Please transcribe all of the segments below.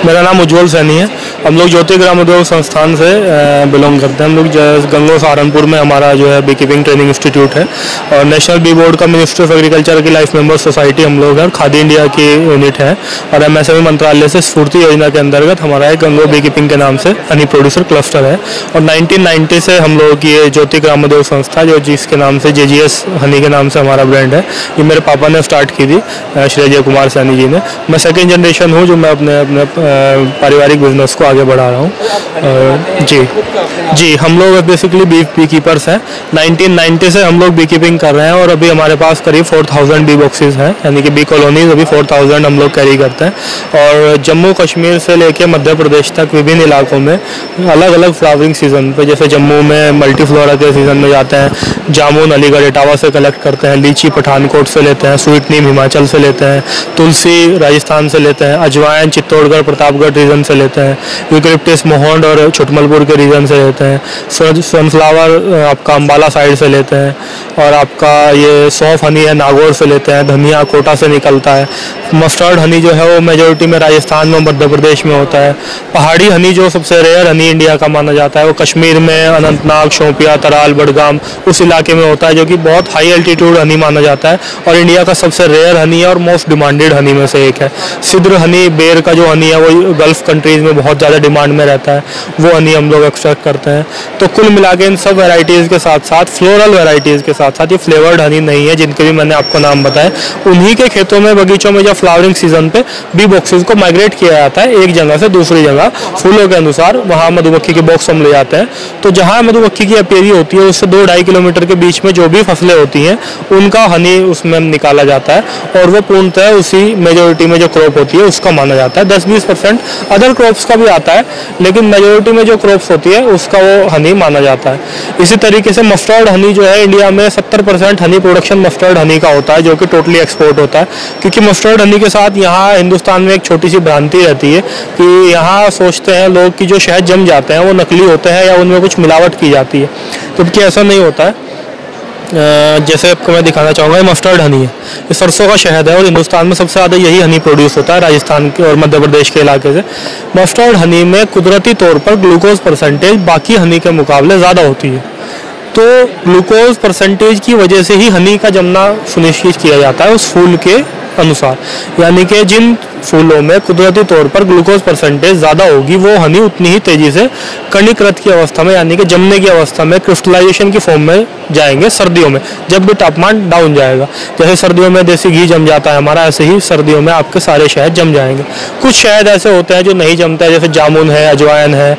मेरा नाम उज्जवल सैनी है। हम लोग ज्योति ग्राम उद्योग संस्थान से बिलोंग करते हैं। हम लोग गंगो सहारनपुर में हमारा जो है बी कीपिंग ट्रेनिंग इंस्टीट्यूट है और नेशनल बी बोर्ड का मिनिस्ट्री ऑफ एग्रीकल्चर की लाइफ मेंबर सोसाइटी हम लोग है और खादी इंडिया की यूनिट है और MSME मंत्रालय से स्फूर्ति योजना के अंतर्गत हमारा एक गंगो बी कीपिंग के नाम से हनी प्रोड्यूसर क्लस्टर है और 1990 से हम लोगों की ये ज्योति ग्राम उद्योग संस्था जो जिसके नाम से JGS हनी के नाम से हमारा ब्रांड है, ये मेरे पापा ने स्टार्ट की थी, श्री अजय कुमार सैनी जी ने। मैं सेकेंड जनरेशन हूँ जो मैं अपने पारिवारिक बिजनेस को आगे बढ़ा रहा हूँ। जी हम लोग बेसिकली बी कीपर्स हैं। 1990 से हम लोग बी कीपिंग कर रहे हैं और अभी हमारे पास करीब 4000 बी बॉक्सेस हैं, यानी कि बी कॉलोनीज अभी 4000 हम लोग कैरी करते हैं और जम्मू कश्मीर से लेके मध्य प्रदेश तक विभिन्न इलाकों में अलग अलग फ्लावरिंग सीजन पे, जैसे जम्मू में मल्टी फ्लोरा के सीजन में जाते हैं, जामुन अलीगढ़ इटावा से कलेक्ट करते हैं, लीची पठानकोट से लेते हैं, स्वीट नीम हिमाचल से लेते हैं, तुलसी राजस्थान से लेते हैं, अजवाइन चित्तौड़गढ़ प्रतापगढ़ रीजन से लेते हैं, यूकेलिप्टस मोहंड और छुटमलपुर के रीजन से लेते हैं, सनफ्लावर आपका अम्बाला साइड से लेते हैं और आपका ये सौफ हनी है नागौर से लेते हैं, धनिया कोटा से निकलता है, मस्टर्ड हनी जो है वो मेजोरिटी में राजस्थान में मध्य प्रदेश में होता है, पहाड़ी हनी जो सबसे रेयर हनी इंडिया का माना जाता है वो कश्मीर में अनंतनाग शोपिया तराल बडगाम उस इलाके में होता है जो कि बहुत हाई एल्टीट्यूड हनी माना जाता है और इंडिया का सबसे रेयर हनी है और मोस्ट डिमांडेड हनी में से एक है। सिद्र हनी बेर का जो हनी है वो गल्फ कंट्रीज में बहुत ज़्यादा डिमांड में रहता है, वो हनी हम लोग एक्सट्रैक्ट करते हैं। तो कुल मिला के इन सब वेराइटीज़ के साथ साथ फ्लोरल वेराइटीज़ के साथ साथ ये फ्लेवर्ड हनी नहीं है जिनके भी मैंने आपको नाम बताए, उन्हीं के खेतों में बगीचों में जब फ्लावरिंग सीजन पे बी बॉक्सेस को माइग्रेट किया जाता है एक जगह से दूसरी जगह फूलों के अनुसार, वहाँ मधुमक्खी के बॉक्स हम ले जाते हैं। तो जहाँ मधुमक्खी की एपियरी होती है उससे 2-2.5 किलोमीटर के बीच में जो भी फसलें होती हैं उनका हनी उसमें निकाला जाता है और वो पूर्णतः उसी मेजोरिटी में जो क्रॉप होती है उसका माना जाता है। 10-20% अदर क्रॉप्स का भी आता है लेकिन मेजोरिटी में जो क्रॉप्स होती है उसका वो हनी माना जाता है। इसी तरीके से मस्टर्ड हनी जो है इंडिया में 70% हनी प्रोडक्शन मस्टर्ड हनी का होता है जो कि टोटली एक्सपोर्ट होता है, क्योंकि मस्टर्ड हनी के साथ यहाँ हिंदुस्तान में एक छोटी सी भ्रांति रहती है कि यहाँ सोचते हैं लोग कि जो शहद जम जाते हैं वो नकली होते हैं या उनमें कुछ मिलावट की जाती है, जबकि ऐसा नहीं होता है। जैसे आपको मैं दिखाना चाहूँगा ये मस्टर्ड हनी है, ये सरसों का शहद है और हिंदुस्तान में सबसे ज़्यादा यही हनी प्रोड्यूस होता है राजस्थान के और मध्य प्रदेश के इलाके से। मस्टर्ड हनी में कुदरती तौर पर ग्लूकोज परसेंटेज बाकी हनी के मुकाबले ज़्यादा होती है, तो ग्लूकोज परसेंटेज की वजह से ही हनी का जमना सुनिश्चित किया जाता है उस फूल के अनुसार, यानी कि जिन फूलों में कुदरती तौर पर ग्लूकोज परसेंटेज ज़्यादा होगी वो हनी उतनी ही तेज़ी से कणिकृत की अवस्था में यानी कि जमने की अवस्था में क्रिस्टलाइजेशन की फॉर्म में जाएंगे सर्दियों में, जब भी तापमान डाउन जाएगा। जैसे सर्दियों में देसी घी जम जाता है हमारा, ऐसे ही सर्दियों में आपके सारे शहद जम जाएंगे। कुछ शहद ऐसे होते हैं जो नहीं जमता है, जैसे जामुन है, अजवाइन है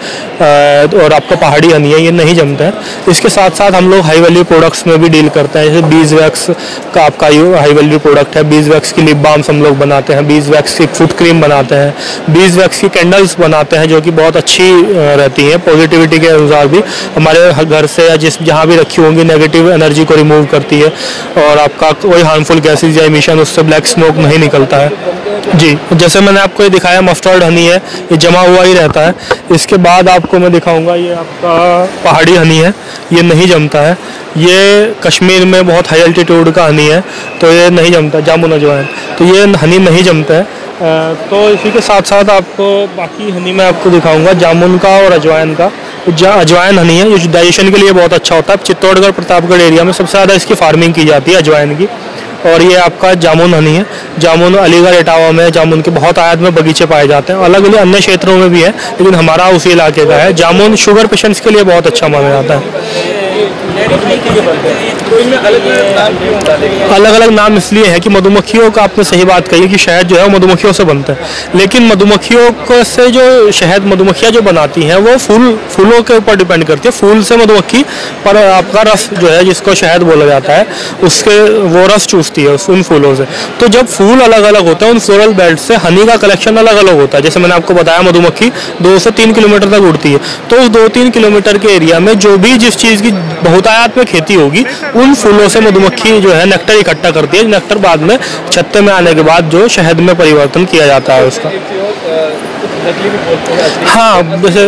और आपका पहाड़ी हनी है, ये नहीं जमता है। इसके साथ साथ हम लोग हाई वैल्यू प्रोडक्ट्स में भी डील करते हैं, जैसे बीज वैक्स का आपका हाई वैल्यू प्रोडक्ट है, बीज वैक्स की लिप बाम्स हम लोग बनाते हैं, बीज वैक्स की फुट क्रीम बनाते हैं, बीज वैक्स की कैंडल्स बनाते हैं जो कि बहुत अच्छी रहती हैं, पॉजिटिविटी के अनुसार भी हमारे घर से या जहाँ भी रखी होंगी नेगेटिव एनर्जी को रिमूव करती है और आपका कोई हार्मफुल गैसेज या इमिशन उससे ब्लैक स्मोक नहीं निकलता है। जी जैसे मैंने आपको ये दिखाया मस्टर्ड हनी है, ये जमा हुआ ही रहता है। इसके बाद आपको मैं दिखाऊंगा ये आपका पहाड़ी हनी है, ये नहीं जमता है, ये कश्मीर में बहुत हाई एल्टीट्यूड का हनी है तो ये नहीं जमता, जामुन अजवाइन, तो ये हनी नहीं जमता है। तो इसी के साथ साथ आपको बाकी हनी मैं आपको दिखाऊंगा जामुन का और अजवाइन का। अजवाइन हनी है जो डाइजेशन के लिए बहुत अच्छा होता है, चित्तौड़गढ़ प्रतापगढ़ एरिया में सबसे ज़्यादा इसकी फार्मिंग की जाती है अजवाइन की। और ये आपका जामुन हनी है, जामुन अलीगढ़ इटावा में जामुन के बहुत आयात में बगीचे पाए जाते हैं, अलग अलग अन्य क्षेत्रों में भी है लेकिन हमारा उसी इलाके का है। जामुन शुगर पेशेंट्स के लिए बहुत अच्छा माना जाता है। अलग अलग नाम इसलिए है कि मधुमक्खियों का आपने सही बात कही कि शहद जो है वो मधुमक्खियों से बनता है, लेकिन मधुमक्खियों को से जो शहद मधुमक्खियाँ जो बनाती हैं वो फूलों के ऊपर डिपेंड करती है। फूल से मधुमक्खी पर आपका रस जो है जिसको शहद बोला जाता है उसके वो रस चूसती है उन फूलों से। तो जब फूल अलग अलग होते हैं उन फ्लोरल बेल्ट से हनी का कलेक्शन अलग अलग होता है। जैसे मैंने आपको बताया मधुमक्खी 2 से 3 किलोमीटर तक उड़ती है, तो उस 2-3 किलोमीटर के एरिया में जो भी जिस चीज़ की बहुतायत में खेती होगी उन फूलों से मधुमक्खी जो है नेक्टर इकट्ठा करती है। नेक्टर बाद में छत्ते में आने के बाद जो शहद में परिवर्तन किया जाता है उसका। हाँ, जैसे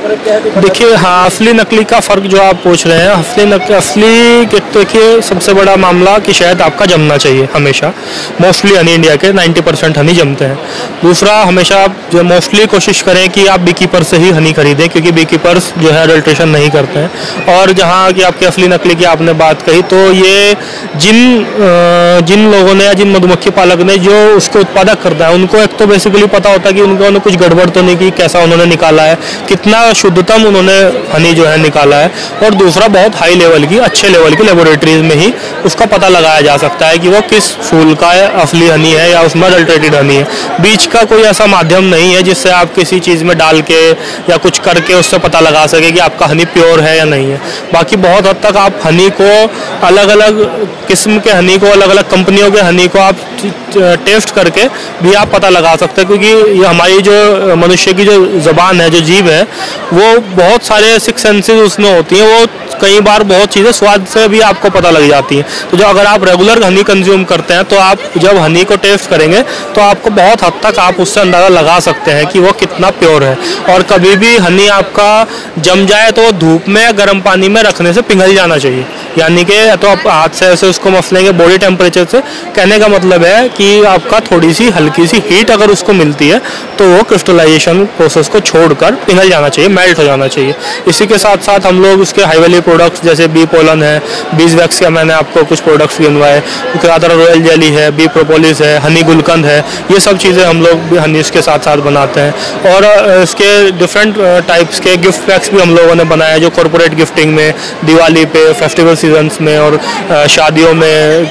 देखिए, हाँ, असली नकली का फ़र्क जो आप पूछ रहे हैं, असली के देखिए सबसे बड़ा मामला कि शहद आपका जमना चाहिए हमेशा। मोस्टली हनी इंडिया के 90% हनी जमते हैं। दूसरा, हमेशा आप जो मोस्टली कोशिश करें कि आप बी कीपर से ही हनी खरीदें, क्योंकि बी कीपर्स जो है अडल्ट्रेशन नहीं करते हैं। और जहाँ कि आपकी असली नकली की आपने बात कही, तो ये जिन लोगों ने या जिन मधुमक्खी पालक ने जो उसको उत्पादक करता है, उनको एक तो बेसिकली पता होता है कि उन्होंने कुछ गड़बड़ तो नहीं की, कैसा उन्होंने निकाला है, कितना शुद्धतम उन्होंने हनी जो है निकाला है। और दूसरा, बहुत हाई लेवल की, अच्छे लेवल की लेबोरेटरीज में ही उसका पता लगाया जा सकता है कि वो किस फूल का असली हनी है या उसमें अडल्ट्रेटेड हनी है। बीच का कोई ऐसा माध्यम नहीं है जिससे आप किसी चीज़ में डाल के या कुछ करके उससे पता लगा सके कि आपका हनी प्योर है या नहीं है। बाकी बहुत हद तक आप हनी को, अलग अलग किस्म के हनी को, अलग अलग कंपनियों के हनी को आप टेस्ट करके भी आप पता लगा सकते हैं, क्योंकि ये हमारी जो मनुष्य की जो ज़बान है, जो जीभ है, वो बहुत सारे सिक्स सेंसेस उसमें होती हैं। वो कई बार बहुत चीज़ें स्वाद से भी आपको पता लग जाती हैं। तो जो अगर आप रेगुलर हनी कंज्यूम करते हैं, तो आप जब हनी को टेस्ट करेंगे तो आपको बहुत हद तक आप उससे अंदाज़ा लगा सकते हैं कि वो कितना प्योर है। और कभी भी हनी आपका जम जाए तो धूप में या गर्म पानी में रखने से पिघल जाना चाहिए, यानी कि तो आप हाथ से ऐसे उसको मसलेंगे बॉडी टेम्परेचर से। कहने का मतलब है कि आपका थोड़ी सी हल्की सी हीट अगर उसको मिलती है तो वो क्रिस्टलाइजेशन प्रोसेस को छोड़कर पिघल जाना चाहिए, मेल्ट हो जाना चाहिए। इसी के साथ साथ हम लोग उसके हाई वैल्यू प्रोडक्ट्स जैसे बी पोलन है, बीज वैक्स का मैंने आपको कुछ प्रोडक्ट्स गिनवाए, उसके बाद रॉयल जेली है, बी प्रोपोलिस है, हनी गुलकंद है, ये सब चीज़ें हम लोग भी हनी के साथ साथ बनाते हैं। और इसके डिफरेंट टाइप्स के गिफ्ट पैक्स भी हम लोगों ने बनाए, जो कॉर्पोरेट गिफ्टिंग में, दिवाली पे, फेस्टिवल सीजन्स में और शादियों में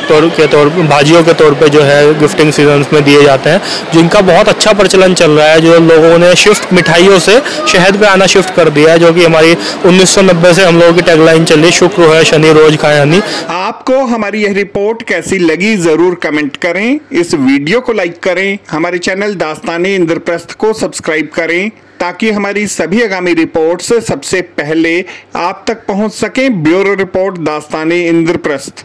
भाजियों के तौर पे जो है गिफ्टिंग सीजन्स में दिए जाते हैं, जिनका बहुत अच्छा प्रचलन चल रहा है। जो लोगों ने शिफ्ट मिठाइयों से शहद पे आना शिफ्ट कर दिया है, जो कि हमारी 1990 से हम लोगों की टैगलाइन चल रही, शुक्र है शनि रोज खाएं हनी। आपको हमारी यह रिपोर्ट कैसी लगी जरूर कमेंट करें, इस वीडियो को लाइक करें, हमारे चैनल दास्ताने इंद्रप्रस्थ को सब्सक्राइब करें ताकि हमारी सभी आगामी रिपोर्ट्स सबसे पहले आप तक पहुंच सकें। Bureau report Dastane Indraprastha.